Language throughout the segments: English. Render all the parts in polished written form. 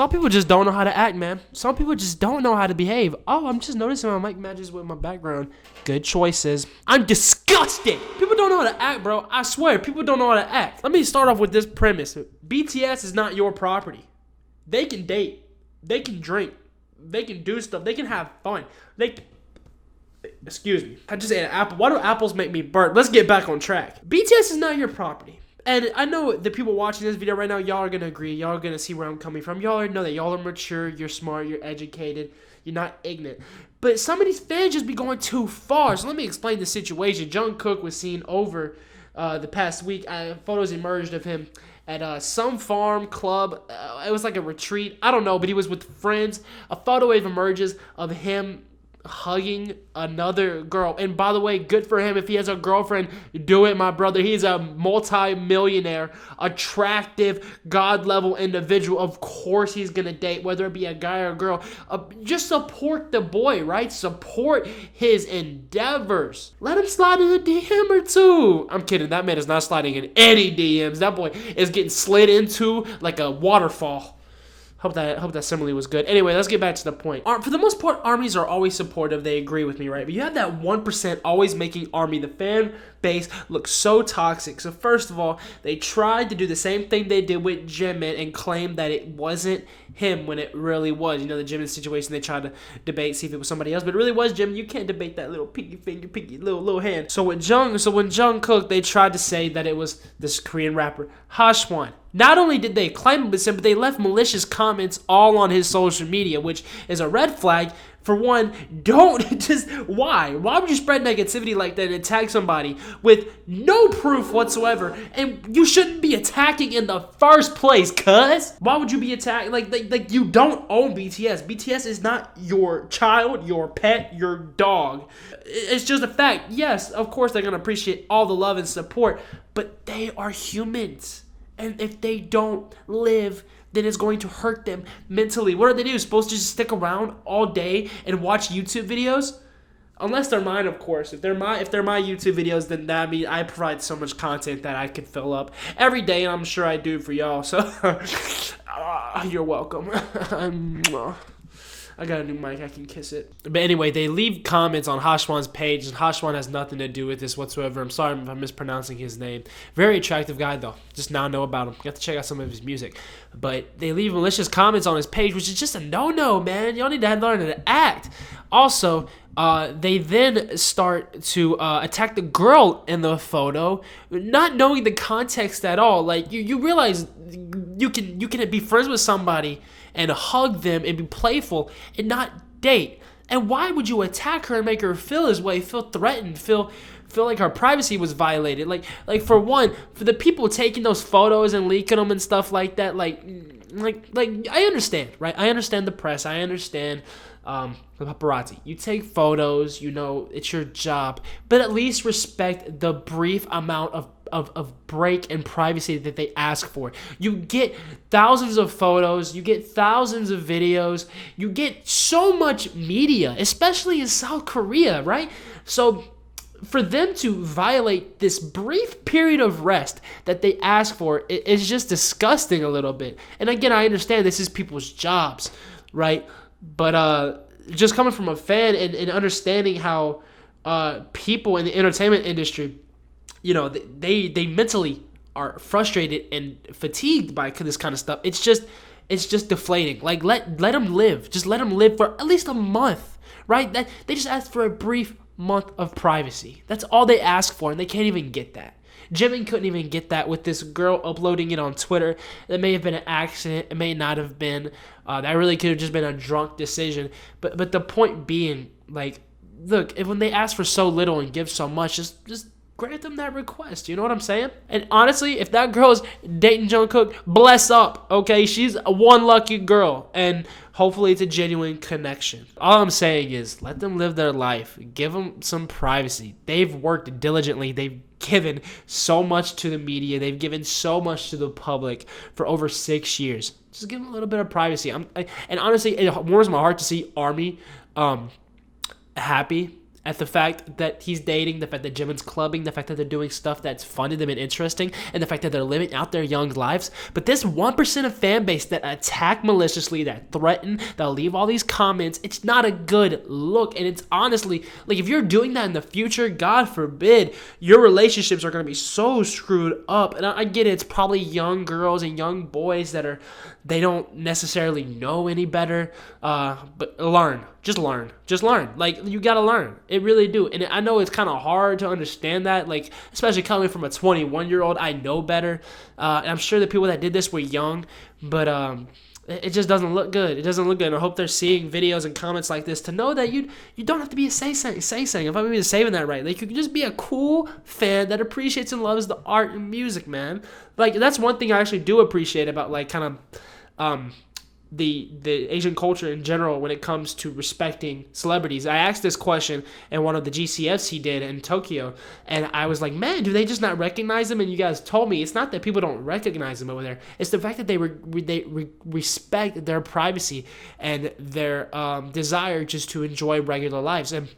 Some people just don't know how to act, man. Some people just don't know how to behave. Oh, I'm just noticing my mic matches with my background. Good choices. I'm disgusted. People don't know how to act, bro. I swear, people don't know how to act. Let me start off with this premise. BTS is not your property. They can date. They can drink. They can do stuff. They can have fun. Excuse me. I just ate an apple. Why do apples make me burp? Let's get back on track. BTS is not your property. And I know the people watching this video right now, y'all are going to agree. Y'all are going to see where I'm coming from. Y'all already know that y'all are mature. You're smart. You're educated. You're not ignorant. But some of these fans just be going too far. So let me explain the situation. Jungkook was seen over the past week. Photos emerged of him at some farm club. It was like a retreat. I don't know, but he was with friends. A photo wave emerges of him hugging another girl. And by the way, good for him. If he has a girlfriend, do it, my brother. He's a multi-millionaire, attractive, God-level individual. Of course he's going to date, whether it be a guy or a girl. Just support the boy, right? Support his endeavors. Let him slide in a DM or two. I'm kidding. That man is not sliding in any DMs. That boy is getting slid into like a waterfall. Hope that simile was good. Anyway, let's get back to the point. For the most part, armies are always supportive. They agree with me, right? But you have that 1% always making army. The fan base look so toxic. So first of all, they tried to do the same thing they did with Jimin and claim that it wasn't him when it really was. You know, the Jimin situation, they tried to debate, see if it was somebody else, but it really was Jimin. You can't debate that little pinky finger, pinky little hand. So when Jungkook, they tried to say that it was this Korean rapper, Hashwan. Not only did they claim it was him, but they left malicious comments all on his social media, which is a red flag. For one, why? Why would you spread negativity like that and attack somebody with no proof whatsoever? And you shouldn't be attacking in the first place, cuz. Why would you be attacking? Like you don't own BTS. BTS is not your child, your pet, your dog. It's just a fact. Yes, of course they're going to appreciate all the love and support, but they are humans. And if they don't live, then it's going to hurt them mentally. What are they supposed to just stick around all day and watch YouTube videos? Unless they're mine, of course. If they're my YouTube videos, then that means I provide so much content that I could fill up every day, and I'm sure I do for y'all. So you're welcome. I got a new mic, I can kiss it. But anyway, they leave comments on Hashwan's page, and Hashwan has nothing to do with this whatsoever. I'm sorry if I'm mispronouncing his name. Very attractive guy, though. Just now know about him. You have to check out some of his music. But they leave malicious comments on his page, which is just a no-no, man. Y'all need to learn how to act. Also, they then start to attack the girl in the photo, not knowing the context at all. Like, you realize you can be friends with somebody and hug them and be playful and not date. And why would you attack her and make her feel this way, feel threatened, feel like her privacy was violated? Like for one, for the people taking those photos and leaking them and stuff like that, like I understand, right? I understand the press. I understand the paparazzi. You take photos, you know, it's your job, but at least respect the brief amount of break and privacy that they ask for. You get thousands of photos, you get thousands of videos, you get so much media, especially in South Korea, right? So for them to violate this brief period of rest that they ask for, it's just disgusting a little bit. And again, I understand this is people's jobs, right? But just coming from a fan and understanding how people in the entertainment industry, you know, they mentally are frustrated and fatigued by this kind of stuff. It's just deflating. Like let them live. Just let them live for at least a month, right? That they just asked for a brief month of privacy. That's all they ask for, and they can't even get that. Jimin couldn't even get that with this girl uploading it on Twitter. That may have been an accident. It may not have been. That really could have just been a drunk decision. But the point being, like, look, when they ask for so little and give so much, just grant them that request. You know what I'm saying? And honestly, if that girl's dating Jungkook, bless up, okay? She's one lucky girl, and hopefully it's a genuine connection. All I'm saying is let them live their life. Give them some privacy. They've worked diligently. They've given so much to the media. They've given so much to the public for over 6 years. Just give them a little bit of privacy. And honestly, it warms my heart to see ARMY happy at the fact that he's dating, the fact that Jimin's clubbing, the fact that they're doing stuff that's fun to them and interesting, and the fact that they're living out their young lives. But this 1% of fan base that attack maliciously, that threaten, that leave all these comments, it's not a good look. And it's honestly, like, if you're doing that in the future, God forbid, your relationships are going to be so screwed up. And I get it, it's probably young girls and young boys that they don't necessarily know any better, but learn. Just learn. Like, you gotta learn. It really do. And I know it's kind of hard to understand that, like, especially coming from a 21-year-old. I know better. And I'm sure the people that did this were young, but it just doesn't look good. It doesn't look good. And I hope they're seeing videos and comments like this to know that you don't have to be a say-sang. If I'm even saving that right. Like, you can just be a cool fan that appreciates and loves the art and music, man. Like, that's one thing I actually do appreciate about, like, kind of the Asian culture in general when it comes to respecting celebrities. I asked this question in one of the GCFs he did in Tokyo, and I was like, man, do they just not recognize them? And you guys told me it's not that people don't recognize them over there. It's the fact that they respect their privacy and their desire just to enjoy regular lives. And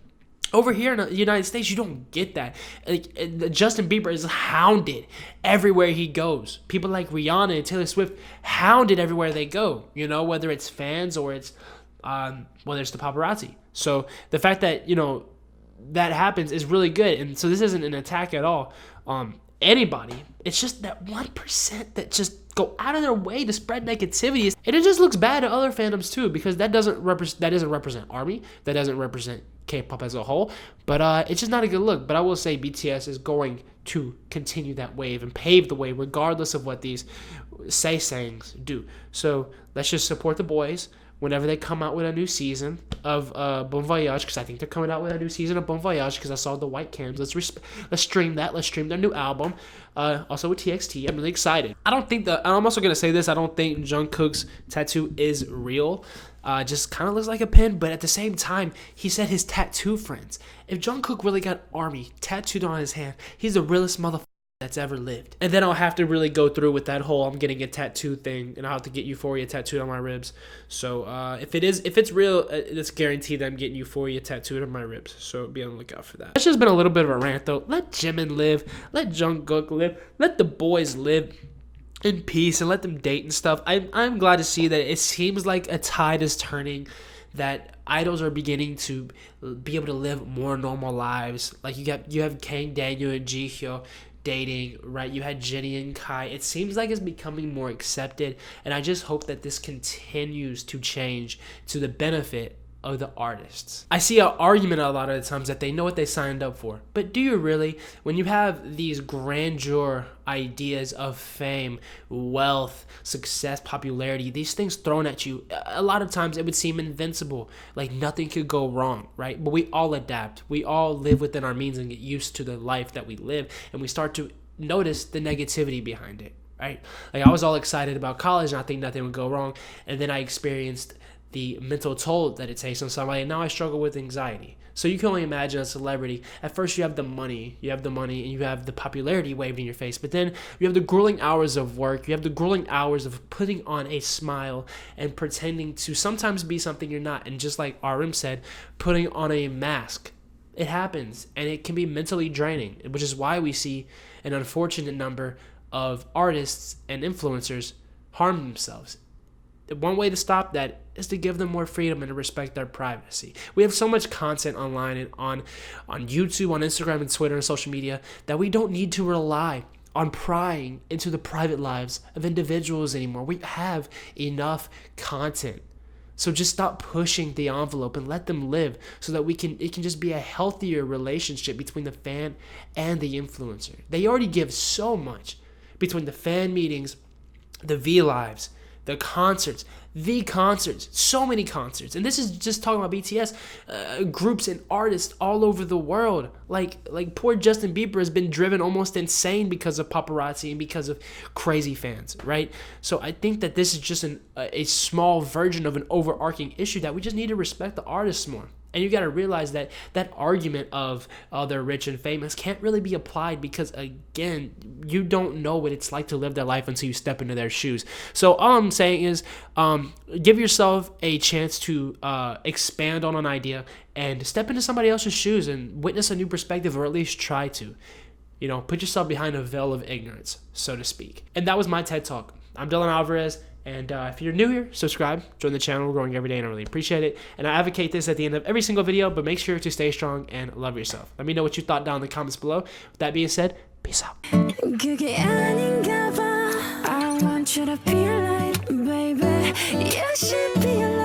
over here in the United States, you don't get that. Like, Justin Bieber is hounded everywhere he goes. People like Rihanna and Taylor Swift hounded everywhere they go. You know, whether it's fans or it's whether it's the paparazzi. So the fact that that happens is really good. And so this isn't an attack at all. Anybody. It's just that 1% that just go out of their way to spread negativity, and it just looks bad to other fandoms too, because that doesn't represent ARMY, that doesn't represent K-pop as a whole, but it's just not a good look. But I will say BTS is going to continue that wave and pave the way regardless of what these say-sangs do. So let's just support the boys whenever they come out with a new season of Bon Voyage, because I think they're coming out with a new season of Bon Voyage, because I saw the white cams. Let's stream that. Let's stream their new album. Also with TXT. I'm really excited. I'm also going to say this, I don't think Jungkook's tattoo is real. Just kind of looks like a pin, but at the same time, he said his tattoo friends. If Jungkook really got ARMY tattooed on his hand, he's the realest motherfucker that's ever lived. And then I'll have to really go through with that whole I'm getting a tattoo thing, and I'll have to get Euphoria tattooed on my ribs. So if it's real, it's guaranteed that I'm getting Euphoria tattooed on my ribs. So be on the lookout for that. It's just been a little bit of a rant though. Let Jimin live, let Jungkook live, let the boys live in peace and let them date and stuff. I'm glad to see that it seems like a tide is turning, that idols are beginning to be able to live more normal lives. Like you have Kang Daniel and Jihyo dating, right? You had Jennie and Kai. It seems like it's becoming more accepted, and I just hope that this continues to change to the benefit of the artists. I see an argument a lot of the times that they know what they signed up for, but do you really? When you have these grandeur ideas of fame, wealth, success, popularity, these things thrown at you, a lot of times it would seem invincible, like nothing could go wrong, right? But we all adapt. We all live within our means and get used to the life that we live, and we start to notice the negativity behind it, right? Like, I was all excited about college and I think nothing would go wrong, and then I experienced the mental toll that it takes on somebody, and now I struggle with anxiety. So you can only imagine a celebrity. At first you have the money, and you have the popularity waved in your face, but then you have the grueling hours of work, you have the grueling hours of putting on a smile and pretending to sometimes be something you're not, and just like RM said, putting on a mask. It happens, and it can be mentally draining, which is why we see an unfortunate number of artists and influencers harm themselves. One way to stop that is to give them more freedom and to respect their privacy. We have so much content online and on YouTube, on Instagram and Twitter and social media that we don't need to rely on prying into the private lives of individuals anymore. We have enough content. So just stop pushing the envelope and let them live, so that it can just be a healthier relationship between the fan and the influencer. They already give so much between the fan meetings, the V lives, the concerts, so many concerts. And this is just talking about BTS, groups and artists all over the world. Like poor Justin Bieber has been driven almost insane because of paparazzi and because of crazy fans, right? So I think that this is just a small version of an overarching issue that we just need to respect the artists more. And you got to realize that that argument of, oh, they're rich and famous can't really be applied because, again, you don't know what it's like to live their life until you step into their shoes. So all I'm saying is give yourself a chance to expand on an idea and step into somebody else's shoes and witness a new perspective, or at least try to. You know, put yourself behind a veil of ignorance, so to speak. And that was my TED Talk. I'm Dylan Alvarez. And if you're new here, subscribe, join the channel. We're growing every day and I really appreciate it. And I advocate this at the end of every single video, but make sure to stay strong and love yourself. Let me know what you thought down in the comments below. With that being said, peace out. 그게 아닌가 봐. I want you to be light, baby. You should be alive.